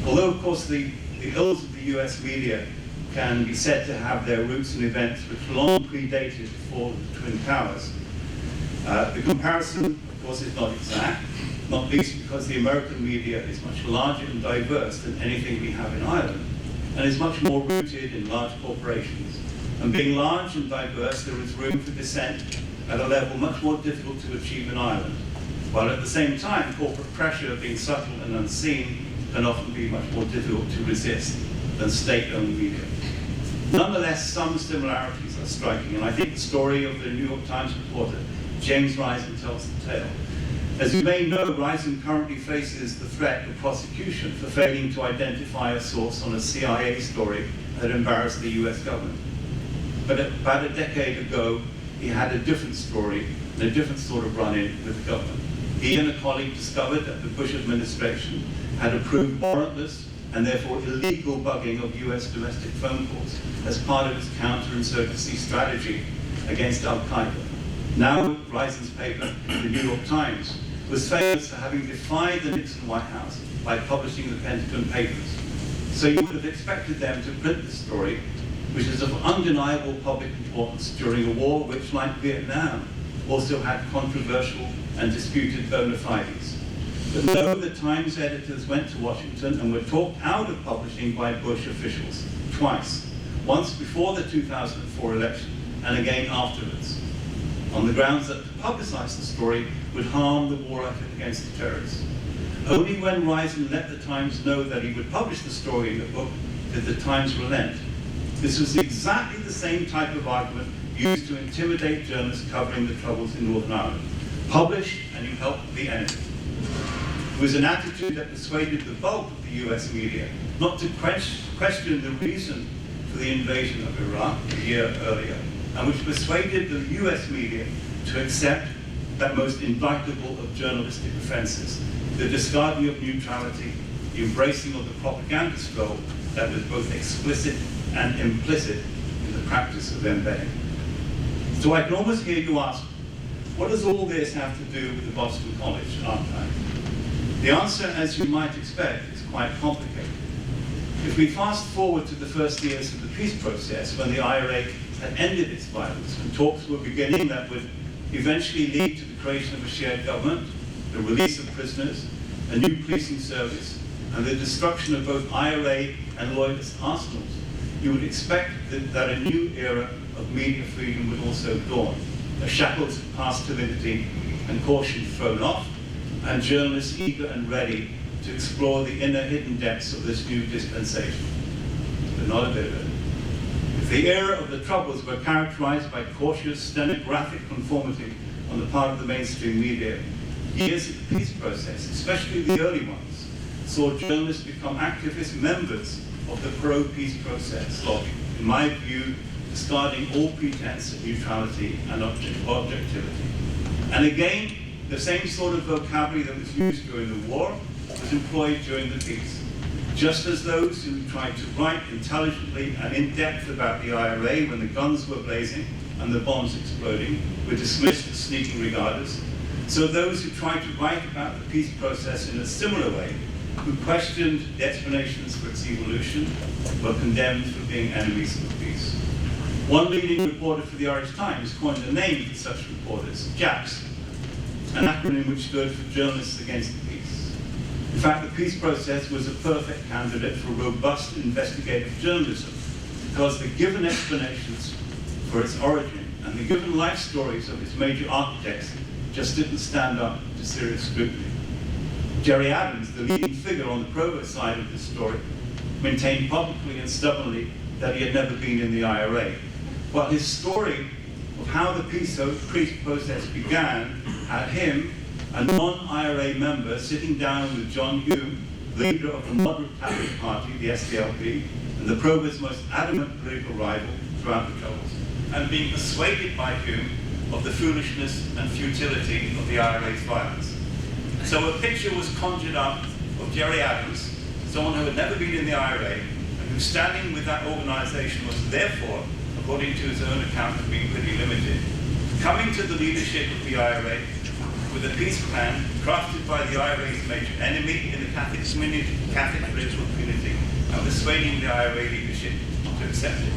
Although, of course, the ills of the US media can be said to have their roots in events which long predated the fall of the Twin Towers, the comparison, of course, is not exact, not least because the American media is much larger and diverse than anything we have in Ireland, and is much more rooted in large corporations. And being large and diverse, there is room for dissent at a level much more difficult to achieve in Ireland, while at the same time, corporate pressure, being subtle and unseen, can often be much more difficult to resist than state-owned media. Nonetheless, some similarities are striking, and I think the story of the New York Times reporter, James Risen, tells the tale. As you may know, Risen currently faces the threat of prosecution for failing to identify a source on a CIA story that embarrassed the US government. But about a decade ago, he had a different story and a different sort of run-in with the government. He and a colleague discovered that the Bush administration had approved warrantless and therefore illegal bugging of US domestic phone calls as part of its counterinsurgency strategy against Al-Qaeda. Now, Risen's paper, the New York Times, was famous for having defied the Nixon White House by publishing the Pentagon Papers. So you would have expected them to print the story, which is of undeniable public importance during a war which, like Vietnam, also had controversial and disputed bona fides. But no, the Times editors went to Washington and were talked out of publishing by Bush officials twice, once before the 2004 election and again afterwards, on the grounds that to publicize the story would harm the war effort against the terrorists. Only when Risen let the Times know that he would publish the story in the book did the Times relent. This was exactly the same type of argument used to intimidate journalists covering the troubles in Northern Ireland. Publish and you help the enemy. It was an attitude that persuaded the bulk of the US media not to question the reason for the invasion of Iraq a year earlier, and which persuaded the US media to accept that most indictable of journalistic offenses, the discarding of neutrality, the embracing of the propagandist role that was both explicit and implicit in the practice of embedding. So I can almost hear you ask, what does all this have to do with the Boston College archive? The answer, as you might expect, is quite complicated. If we fast forward to the first years of the peace process, when the IRA had ended its violence and talks were beginning that would eventually lead to the creation of a shared government, the release of prisoners, a new policing service, and the destruction of both IRA and loyalist arsenals, you would expect that a new era of media freedom would also dawn, the shackles of past timidity and caution thrown off, and journalists eager and ready to explore the inner hidden depths of this new dispensation. But not a bit of it. If the era of the Troubles were characterized by cautious stenographic conformity on the part of the mainstream media, years of the peace process, especially the early ones, saw journalists become activist members of the pro-peace process lobby, in my view, discarding all pretense of neutrality and objectivity. And again, the same sort of vocabulary that was used during the war was employed during the peace. Just as those who tried to write intelligently and in depth about the IRA when the guns were blazing and the bombs exploding were dismissed as sneaking regarders, so those who tried to write about the peace process in a similar way, who questioned the explanations for its evolution, were condemned for being enemies of peace. One leading reporter for the Irish Times coined a name for such reporters, JAPS, an acronym which stood for Journalists Against the Peace. In fact, the peace process was a perfect candidate for robust investigative journalism because the given explanations for its origin and the given life stories of its major architects just didn't stand up to serious scrutiny. Jerry Adams, the leading figure on the provost side of this story, maintained publicly and stubbornly that he had never been in the IRA, while his story of how the peace process began had him, a non-IRA member, sitting down with John Hume, leader of the moderate Catholic Party, the SDLP, and the provost's most adamant political rival throughout the Troubles, and being persuaded by Hume of the foolishness and futility of the IRA's violence. So a picture was conjured up of Jerry Adams, someone who had never been in the IRA, and whose standing with that organization was therefore, according to his own account, of being pretty limited, coming to the leadership of the IRA with a peace plan crafted by the IRA's major enemy in the Catholic political community and persuading the IRA leadership to accept it.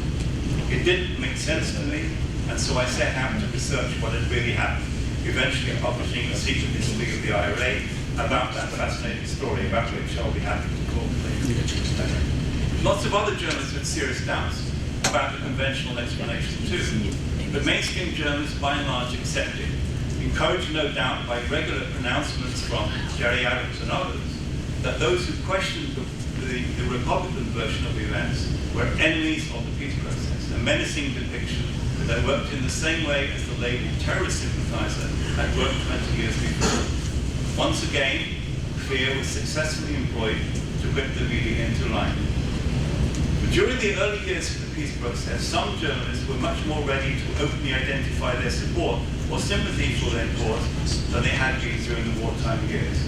It didn't make sense to me, and so I set out to research what had really happened, eventually publishing a secret history of the IRA about that fascinating story, about which I'll be happy to talk later. Lots of other journalists had serious doubts about the conventional explanation too, but mainstream journalists by and large accepted, encouraged no doubt by regular pronouncements from Gerry Adams and others, that those who questioned the Republican version of events were enemies of the peace process, a menacing depiction that worked in the same way as the label terrorist sympathizer had worked 20 years before. Once again, fear was successfully employed to whip the media into line. But during the early years of the peace process, some journalists were much more ready to openly identify their support or sympathy for their cause than they had been during the wartime years.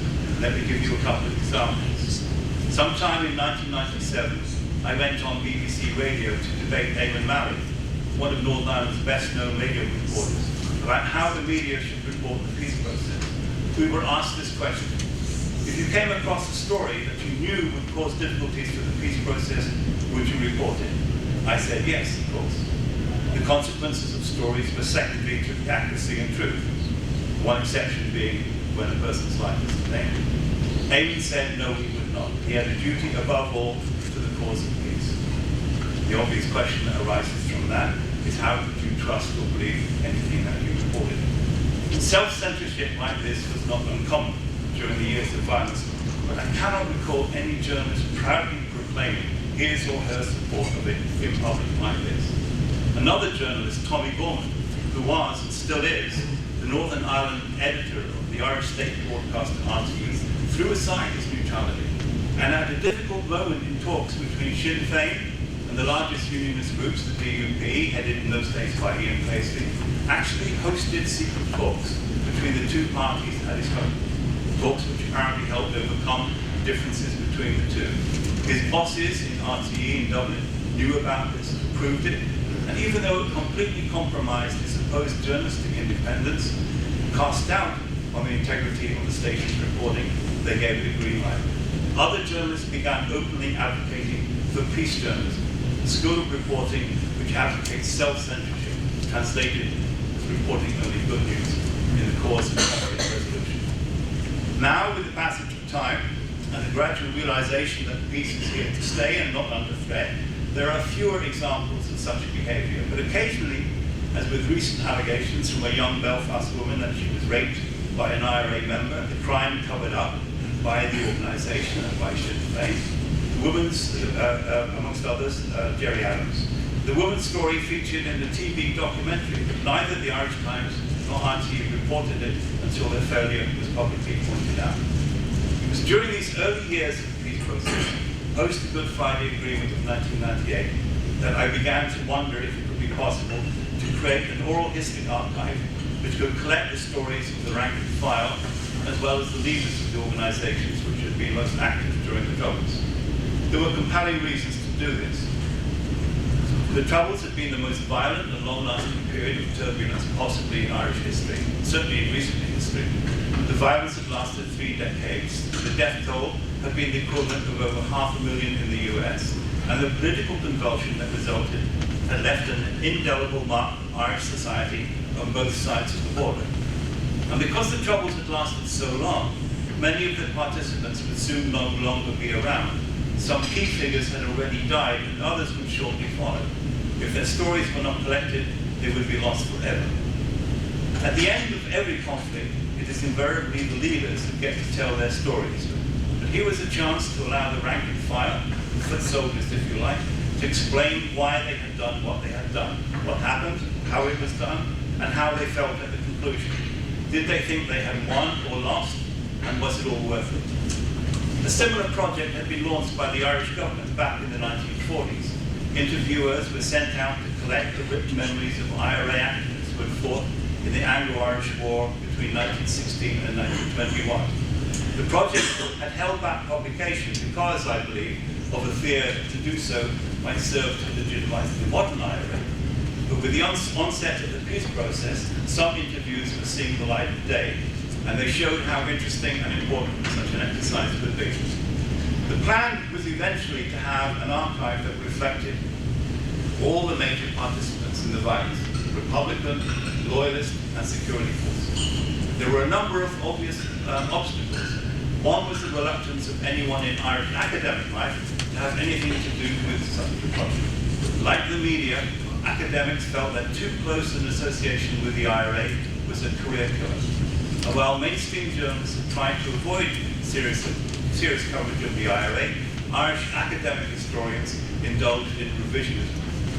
Let me give you a couple of examples. Sometime in 1997, I went on BBC Radio to debate Eamon Malley, one of Northern Ireland's best-known radio reporters, about how the media should report the peace process. We were asked this question: if you came across a story that you knew would cause difficulties for the peace process, would you report it? I said yes, of course. The consequences of stories were secondary to the accuracy and truth, one exception being when a person's life is in danger. Eamon said no, he would not. He had a duty above all to the cause of peace. The obvious question that arises from that is how could you trust or believe anything that you reported? Self-censorship like this was not uncommon during the years of violence, but I cannot recall any journalist proudly proclaiming his or her support of it in public like this. Another journalist, Tommy Gorman, who was and still is the Northern Ireland editor of the Irish state broadcaster RTE, threw aside his neutrality and at a difficult moment in talks between Sinn Féin and the largest unionist groups, the DUP, headed in those days by Ian Paisley, actually hosted secret talks between the two parties at his home. Talks which apparently helped overcome differences between the two. His bosses in RTE in Dublin knew about this, approved it, and even though it completely compromised his supposed journalistic independence, cast doubt on the integrity of the station's reporting, they gave it a green light. Other journalists began openly advocating for peace journalism, a school of reporting which advocates self-censorship, translated as reporting only good news in the cause of conflict resolution. Now, with the passage of time and the gradual realization that peace is here to stay and not under threat, there are fewer examples of such behavior, but occasionally, as with recent allegations from a young Belfast woman that she was raped by an IRA member, the crime covered up by the organisation and by Sinn Féin. The woman's, amongst others, Gerry Adams. The woman's story featured in the TV documentary, but neither the Irish Times nor RTE reported it until their failure was publicly pointed out. It was during these early years of the peace process, post the Good Friday Agreement of 1998, that I began to wonder if it could be possible to create an oral history archive which could collect the stories of the rank and file, as well as the leaders of the organizations which had been most active during the Troubles. There were compelling reasons to do this. The Troubles had been the most violent and long-lasting period of turbulence possibly in Irish history, certainly in recent history. The violence had lasted 3 decades. The death toll had been the equivalent of over 500,000 in the US, and the political convulsion that resulted had left an indelible mark on Irish society on both sides of the border. And because the Troubles had lasted so long, many of the participants would soon no longer be around. Some key figures had already died, and others would shortly follow. If their stories were not collected, they would be lost forever. At the end of every conflict, it is invariably the leaders who get to tell their stories. But here was a chance to allow the rank and file, the foot soldiers if you like, to explain why they had done what they had done, what happened, how it was done, and how they felt at the conclusion. Did they think they had won or lost, and was it all worth it? A similar project had been launched by the Irish government back in the 1940s. Interviewers were sent out to collect the written memories of IRA activists who had fought in the Anglo-Irish War between 1916 and 1921. The project had held back publication because, I believe, of a fear to do so might serve to legitimize the modern IRA. But with the onset of the peace process, some interviews were seeing the light of day, and they showed how interesting and important such an exercise could be. The plan was eventually to have an archive that reflected all the major participants in the violence: Republican, Loyalist, and security forces. There were a number of obvious obstacles. One was the reluctance of anyone in Irish academic life to have anything to do with such a project. Like the media, academics felt that too close an association with the IRA was a career killer. And while mainstream journalists tried to avoid serious coverage of the IRA, Irish academic historians indulged in revisionism,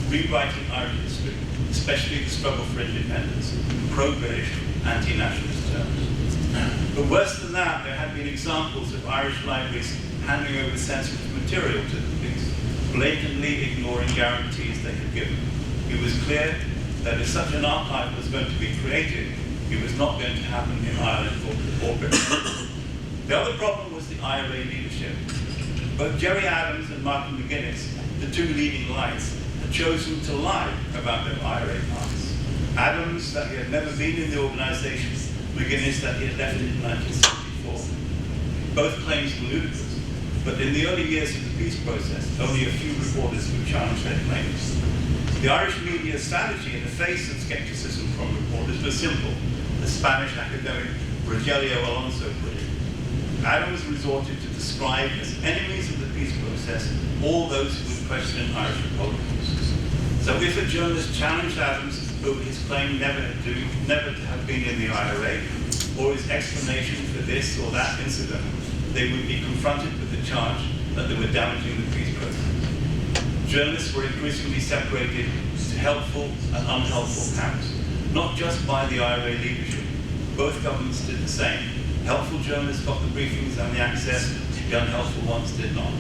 rewriting Irish history, especially the struggle for independence, in pro-British, anti-nationalist terms. But worse than that, there had been examples of Irish libraries handing over sensitive material to the police, blatantly ignoring guarantees they had given. It was clear that if such an archive was going to be created, it was not going to happen in Ireland or Britain. The other problem was the IRA leadership. Both Gerry Adams and Martin McGuinness, the two leading lights, had chosen to lie about their IRA past. Adams, that he had never been in the organisation; McGuinness, that he had left it in 1974. Both claims were ludicrous, but in the early years of the peace process, only a few reporters would challenge their claims. The Irish media strategy in the face of skepticism from reporters was simple. The Spanish academic Rogelio Alonso put it. Adams resorted to describe as enemies of the peace process all those who would question Irish Republicans. So if a journalist challenged Adams over his claim never to have been in the IRA, or his explanation for this or that incident, they would be confronted with the charge that they were damaging the peace process. Journalists were increasingly separated into helpful and unhelpful camps, not just by the IRA leadership. Both governments did the same. Helpful journalists got the briefings and the access, the unhelpful ones did not.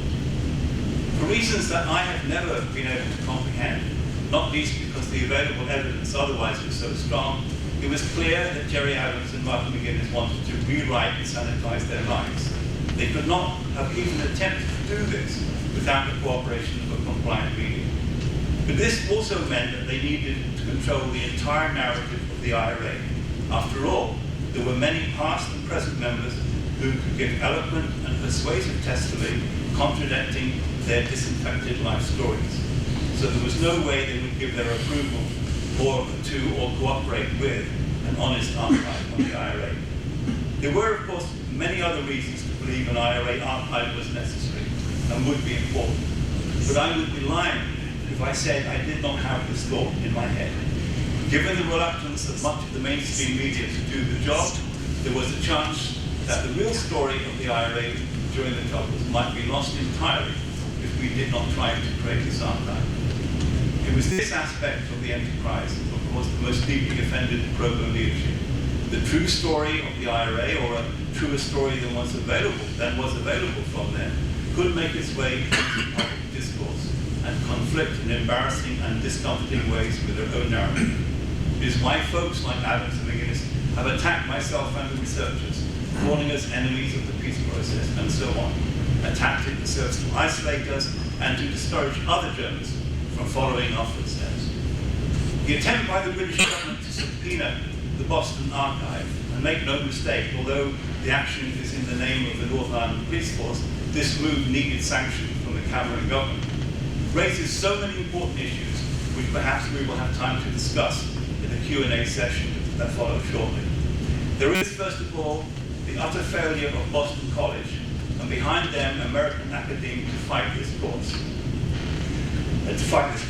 For reasons that I have never been able to comprehend, not least because the available evidence otherwise was so strong, it was clear that Gerry Adams and Martin McGuinness wanted to rewrite and sanitize their lives. They could not have even attempted to do this without the cooperation of a compliant media. But this also meant that they needed to control the entire narrative of the IRA. After all, there were many past and present members who could give eloquent and persuasive testimony contradicting their disinfected life stories. So there was no way they would give their approval or cooperate with an honest archive on the IRA. There were, of course, many other reasons to believe an IRA archive was necessary and would be important. But I would be lying if I said I did not have this thought in my head. Given the reluctance of much of the mainstream media to do the job, there was a chance that the real story of the IRA during the Troubles might be lost entirely if we did not try to create this archive. It was this aspect of the enterprise that, of course, the most deeply offended the Pro-Bono leadership. The true story of the IRA, or a truer story than was available from them, could make its way into public discourse and conflict in embarrassing and discomforting ways with their own narrative. It is why folks like Adams and McGuinness have attacked myself and the researchers, calling us enemies of the peace process and so on, a tactic that serves to isolate us and to discourage other journalists from following our footsteps. The attempt by the British government to subpoena the Boston archive, and make no mistake, although the action is in the name of the Northern Ireland Police Force, this move needed sanction from the Cameron government, raises so many important issues which perhaps we will have time to discuss in the Q&A session that follows shortly. There is, first of all, the utter failure of Boston College, and behind them American academia to fight this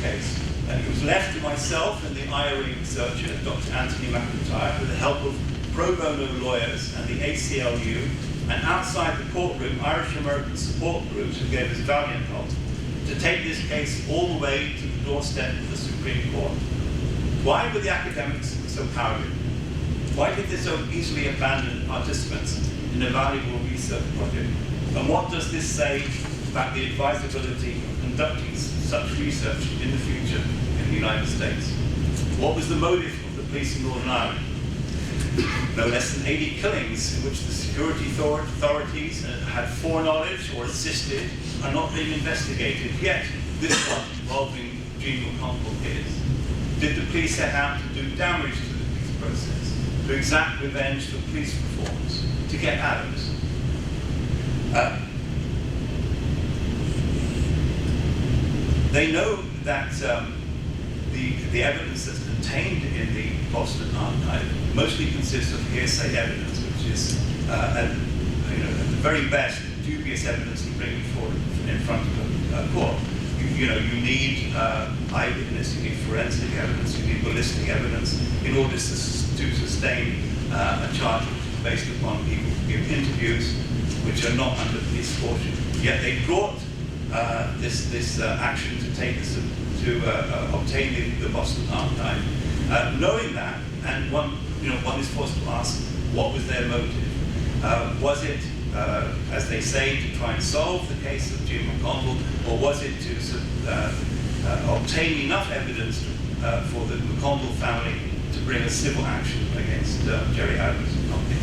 case. And it was left to myself and the IRA researcher, Dr. Anthony McIntyre, with the help of pro bono lawyers and the ACLU, and outside the courtroom, Irish-American support groups who gave us valiant help, to take this case all the way to the doorstep of the Supreme Court. Why were the academics so cowardly? Why did they so easily abandon participants in a valuable research project? And what does this say about the advisability of conducting such research in the future in the United States? What was the motive of the police in Northern Ireland? No less than 80 killings in which the security authorities had foreknowledge or assisted are not being investigated, yet this one involving Gene McConville is. Did the police set out to do damage to the peace process? to exact revenge for police reforms, to get Adams. They know that the evidence that's contained in the Boston archive mostly consists of hearsay evidence, which is, at the very best, dubious evidence to bring forward in front of a court. You need eyewitness, you need forensic evidence, you need ballistic evidence in order to sustain a charge which is based upon people who give interviews which are not under police caution. Yet they brought this action to take this to obtain the Boston archive, knowing that, and one is forced to ask, what was their motive? Was it, as they say, to try and solve the case of Jim McConville, or was it to obtain enough evidence for the McConville family to bring a civil action against Gerry Adams and company?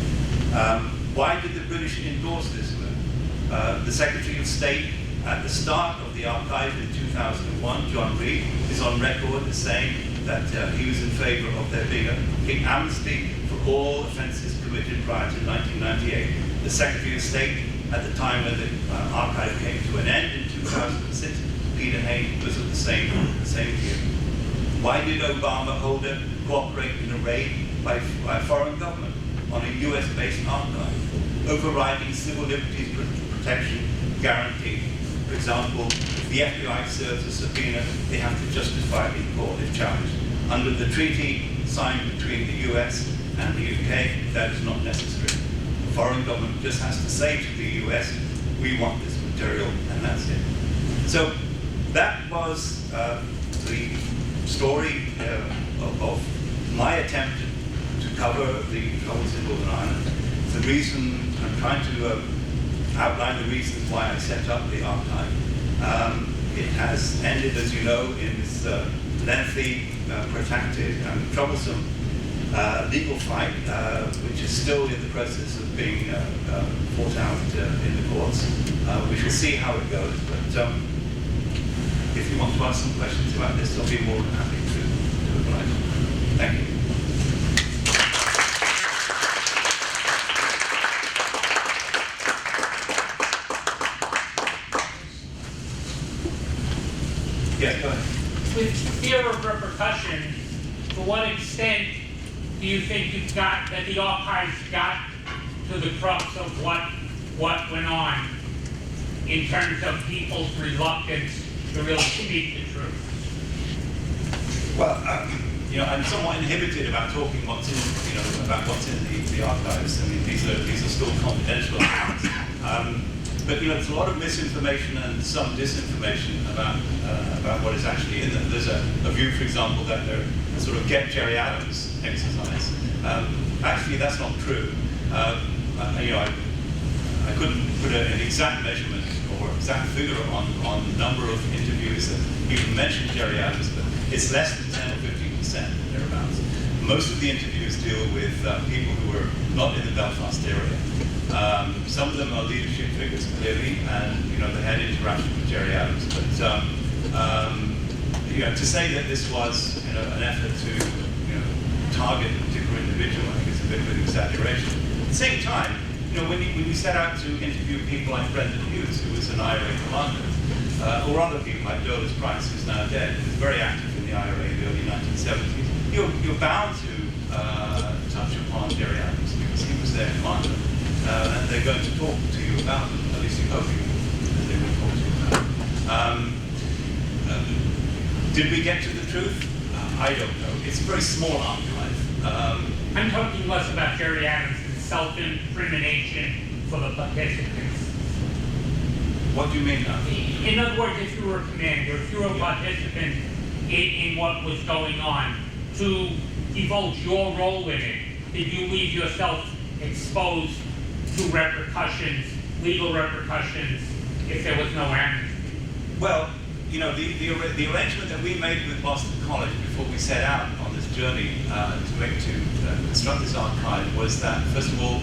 Why did the British endorse this move? The Secretary of State at the start of the archive in 2001, John Reed, is on record as saying that he was in favor of there being a complete amnesty for all offences committed prior to 1998. The Secretary of State, at the time when the archive came to an end in 2006, Peter Hain, was of the same view. Why did Obama hold a cooperate in a raid by a foreign government on a US-based archive, overriding civil liberties protection guarantee? For example, if the FBI serves a subpoena, they have to justify it in court if challenged. Under the treaty signed between the US and the UK, that is not necessary. The foreign government just has to say to the US, we want this material, and that's it. So that was the story of my attempt to cover the troubles in Northern Ireland. The reason I'm trying to outline the reasons why I set up the archive. It has ended, as you know, in this lengthy, protracted, and troublesome legal fight, which is still in the process of being fought out in the courts. We shall see how it goes, but if you want to ask some questions about this, I'll be more than happy to oblige. Thank you. Yeah, go ahead. With fear of repercussion, to what extent do you think that the archives got to the crux of what went on in terms of people's reluctance to really speak the truth? Well, I'm somewhat inhibited about talking about what's in the archives. I mean, these are still confidential accounts. But there's a lot of misinformation and some disinformation about what is actually in them. There's a view, for example, that they're a sort of get Gerry Adams exercise. Actually, that's not true. I couldn't put an exact measurement or exact figure on the number of interviews that even mention Gerry Adams, but it's less than 10 or 15% thereabouts. Most of the interviews deal with people who were not in the Belfast area. Some of them are leadership figures, clearly, and they had interaction with Gerry Adams. But to say that this was an effort to target a particular individual, I think it's a bit of an exaggeration. At the same time, when you set out to interview people like Brendan Hughes, who was an IRA commander, or other people like Douglas Price, who's now dead, who was very active in the IRA in the early 1970s, you're bound to touch upon Gerry Adams because he was their commander. And they're going to talk to you about them, at least you hope they will talk to you about them. Did we get to the truth? I don't know. It's a very small archive. I'm talking less about Gerry Adams and self-incrimination for the participants. What do you mean now? In other words, if you were a commander, if you were a participant in what was going on, to divulge your role in it, did you leave yourself exposed to repercussions, legal repercussions, if there was no amnesty? Well, the arrangement that we made with Boston College before we set out on this journey to construct this archive was that, first of all,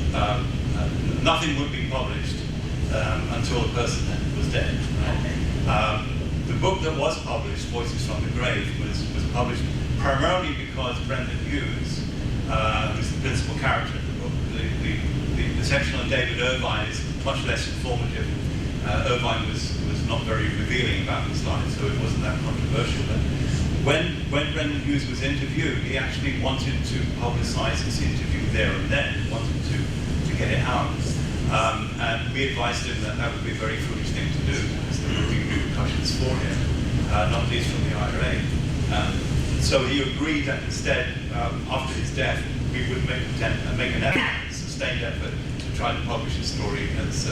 nothing would be published until the person was dead. Right? The book that was published, Voices from the Grave, was published primarily because Brendan Hughes who's the principal character of the book. The section on David Irvine is much less informative. Irvine was not very revealing about his life, so it wasn't that controversial. But when Brendan Hughes was interviewed, he actually wanted to publicize his interview there and then. He wanted to get it out. And we advised him that that would be a very foolish thing to do, because there would be repercussions for him, not least from the IRA. So he agreed that instead, after his death, we would make an effort, a sustained effort, to try to publish his story as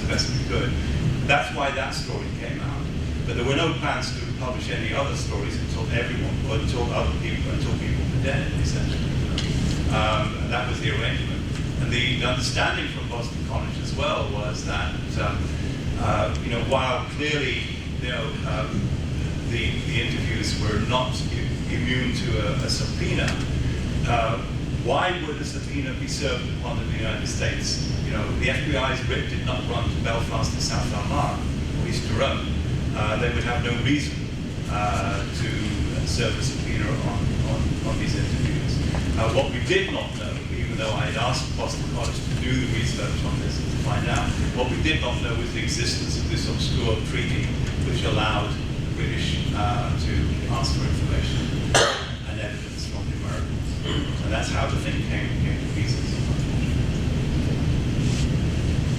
best we could. That's why that story came out. But there were no plans to publish any other stories until people were dead, essentially. And that was the arrangement. And the understanding from Boston College as well was that, while clearly, the interviews were not immune to a subpoena, why would a subpoena be served upon the United States? The FBI's writ did not run to Belfast to South Armagh or East Tyrone. They would have no reason to serve a subpoena on these interviews. What we did not know, even though I had asked Boston College to do the research on this and to find out, what we did not know was the existence of this obscure treaty which allowed the British to ask for information and evidence from the Americans. And that's how the thing came to pieces.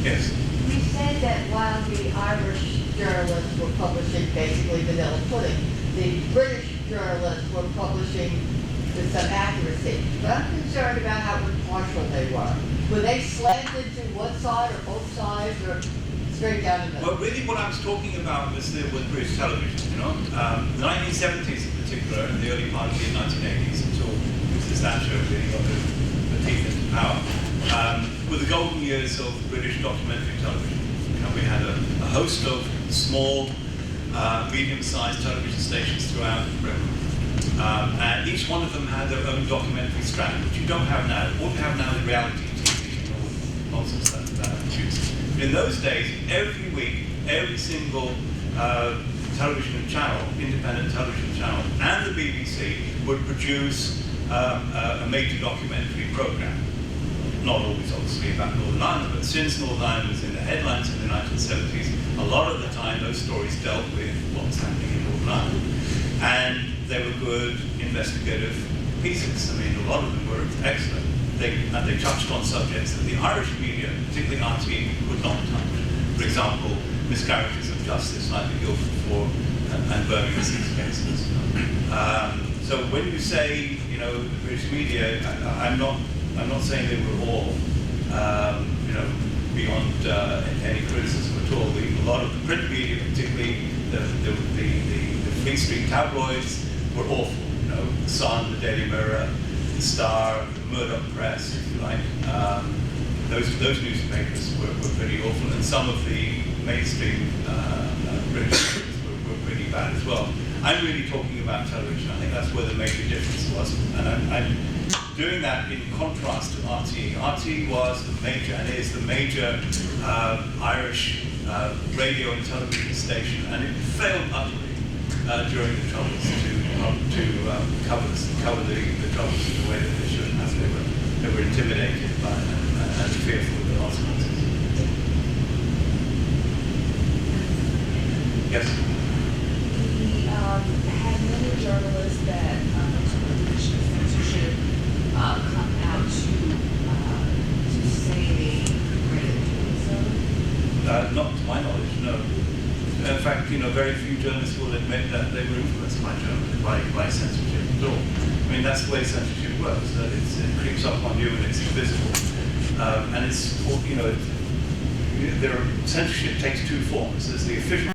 Yes? You said that while the Irish journalists were publishing basically vanilla pudding, the British journalists were publishing with some accuracy. But I'm concerned about how impartial they were. Were they slanted to one side or both sides, or straight down the middle? Well, really what I was talking about was British television, The 1970s in particular, and the early part of the 1980s, until Mrs. Thatcher really got the teeth into power, were the golden years of British documentary television. We had a host of small, medium-sized television stations throughout Britain. And each one of them had their own documentary strand, which you don't have now. What you have now is reality TV and all nonsense that produced. In those days, every week, every single television channel, independent television channel, and the BBC would produce a major documentary program. Not always, obviously, about Northern Ireland, but since Northern Ireland was in the headlines in the 1970s, a lot of the time those stories dealt with what was happening in Northern Ireland. And they were good investigative pieces. I mean, a lot of them were excellent. They touched on subjects that the Irish media, particularly RT, would not touch. For example, miscarriages of justice, like the Guildford Four and Birmingham 6 cases. So when you say, the British media, I'm not saying they were all, beyond any criticism at all. A lot of the print media, particularly the Fleet Street tabloids, were awful. The Sun, the Daily Mirror, the Star, the Murdoch Press, if you like. Those newspapers were pretty awful, and some of the mainstream British papers were pretty bad as well. I'm really talking about television. I think that's where the major difference was, and I'm doing that in contrast to RT. RT was the major, and is the major Irish radio and television station, and it failed utterly during the Troubles to cover the Troubles in the way that they should have. They were intimidated by and fearful of the consequences. Yes? We had many journalists that censorship come out to say they regretted doing so? Not to my knowledge, no. In fact, very few journalists will admit that they were influenced by censorship at all. I mean, that's the way censorship works. It creeps up on you and it's invisible. And it's, censorship takes two forms. There's the official